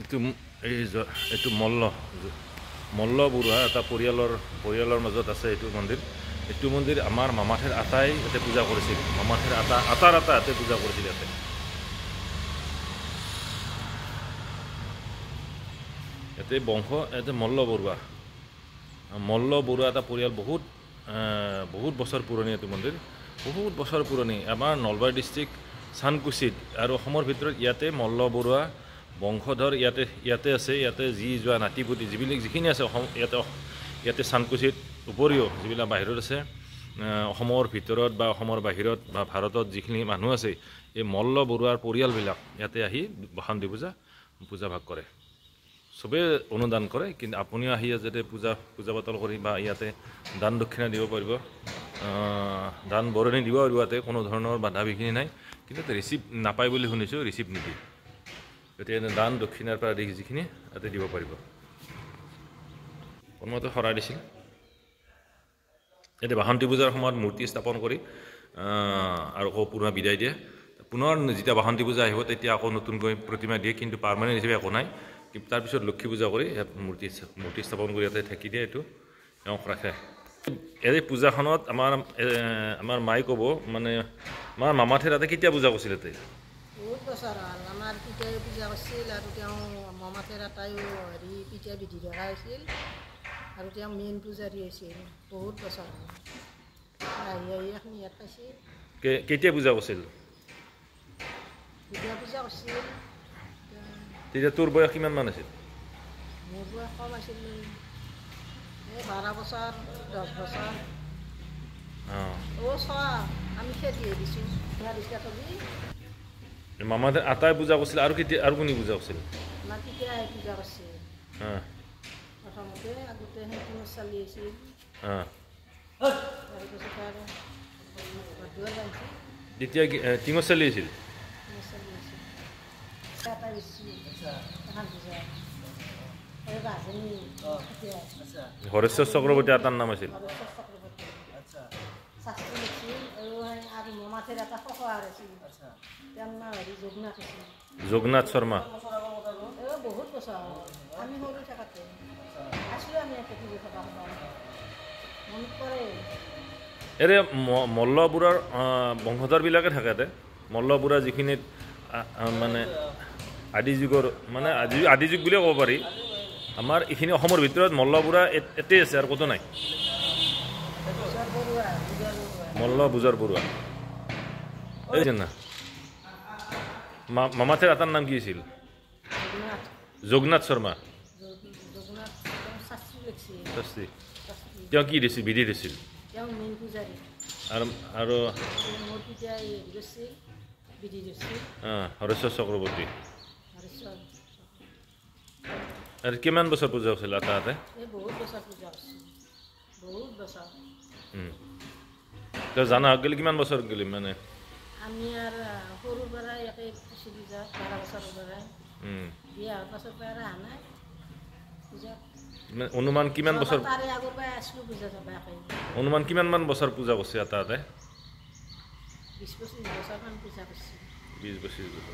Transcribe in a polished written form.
এইটো মল্ল বৰুৱা এটা পৰিয়ালৰ মাজত আছে এইটো মন্দিৰ। এইটো মন্দিৰ আমাৰ মামাঠেৰ আটাই ইয়াতে পূজা কৰিছিল। মামাঠেৰ আটাৰ ইয়াতে পূজা কৰিছিল ইয়াতে। ইয়াতে বংশ ইয়াতে মল্ল বৰুৱা এটা পৰিয়াল বহুত বছৰ পুৰণি এইটো মন্দিৰ, বহুত বছৰ পুৰণি। আমাৰ নলবাৰী ডিষ্ট্ৰিক্ট চানকুচিত আৰু অসমৰ ভিতৰত ইয়াতে মল্ল বৰুৱা বংশধৰ ইয়াতে আছে। ইয়াতে যি যোৱা নাতিপুতি যিখিনি আছে ইয়াতে চানকুচিত উপৰিও যিবিলাক বাহিৰত আছে, অসমৰ ভিতৰত বা অসমৰ বাহিৰত বা ভাৰতত যিখিনি মানুহ আছে, এই মল্ল বৰুৱাৰ পৰিয়ালবিলাক ইয়াতে আহি বাসন্তী পূজা ভাগ কৰে। চবেই অনুদান কৰে, কিন্তু আপুনিও আহি যাতে পূজা পাতল কৰি বা ইয়াতে দান দক্ষিণা দিব পাৰিব, দান বৰণি দিব পাৰিব। ইয়াতে কোনো ধৰণৰ বাধা বিঘিনি নাই, কিন্তু ৰিচিপ্ট নাপায় বুলি শুনিছোঁ, ৰিচিপ্ট নিদিয়ে। গতিকে দান দক্ষিণাৰ পৰা যিখিনি ইয়াতে দিব পাৰিব। কোনোমতে শৰাই দিছিল। ইয়াতে বাসন্তী পূজাৰ সময়ত মূৰ্তি স্থাপন কৰি আৰু আকৌ পুনৰ বিদায় দিয়ে। পুনৰ যেতিয়া বাসন্তী পূজা আহিব তেতিয়া আকৌ নতুনকৈ প্ৰতিমা দিয়ে, কিন্তু পাৰ্মানেণ্ট হিচাপে একো নাই। তাৰপিছত লক্ষী পূজা কৰি ইয়াত মূৰ্তি স্থাপন কৰি ইয়াতে থাকি দিয়ে। এইটো এওঁক ৰাখে। এই পূজাখনত আমাৰ মায়ে ক'ব, মানে আমাৰ মামাঠেৰ ইয়াতে কেতিয়া পূজা কৰিছিল? ইয়াতে বহুত বছৰ হ'ল আমাৰ পিতাই পূজা কৰিছিল, আৰু তেওঁ মামাঠেৰ এটাইও পিতাই বিধি ধৰা হৈছিল, আৰু তেওঁ মেইন পূজাৰী হৈছিল। বহুত বছৰ হ'ল আহি এখন ইয়াত পাইছিল। কেতিয়া পূজা কৰিছিল? পূজা কৰিছিল। তেতিয়া তোৰ বয়স কিমান মান আছিল? মোৰ বয়স কম আছিল, এই 12 বছৰ 10 বছৰ। চোৱা আমি খেতিহে দিছোঁ। মামাঠেৰ আটাই পূজা কৰিছিল, আৰু কোনে পূজা কৰিছিল? আমাৰ পিতাই পূজা কৰিছিল। প্ৰথমতে আগতে টিঙৰ চালি আছিল, তাৰপিছত আৰু তেতিয়া টিঙৰ চালি আছিল। হৰেশ্বৰ চক্ৰৱৰ্তী আটাৰ নাম আছিল। জগন্নাথ শৰ্মা। বহুত বছৰ আমি সৰু থাকোঁতে আছিলোঁ, আমি মনত পৰে। এৰে মল্ল বৰুৱাৰ বংশধৰবিলাকে থাকে ইয়াতে। মল্ল বৰুৱা যিখিনিত মানে আদি যুগ বুলিয়ে ক'ব পাৰি। আমাৰ এইখিনি অসমৰ ভিতৰত মল্ল বৰুৱা এতেই আছে, আৰু ক'তো নাই। মল্ল বুজৰ বৰুৱা এই না। মামাঠেৰ আটাৰ নাম কি আছিল? জগন্নাথ শৰ্মা। তেওঁ কি দিছিল? বিধি দিছিল। আৰু হৰেশ্বৰ চক্ৰৱৰ্তী। আৰু কিমান বছৰ পূজা হৈছিল আটাতে? তই জানা গ'লে কিমান বছৰ গ'লি? মানে আমি আৰু সৰুৰ পৰাই ইয়াতে আছিলোঁ, 12 বছৰৰ পৰাই। বিয়া হোৱাৰ পাছৰ পৰা আৰু অহা নাই পূজা। অনুমান কিমান বছৰ? তাৰে আগৰ পৰাই আছিলোঁ পূজা চাবা। অনুমান কিমান মান বছৰ পূজা কৰিছে তাতে? 20-25 বছৰমান পূজা কৰিছোঁ। 20-25 বছৰ।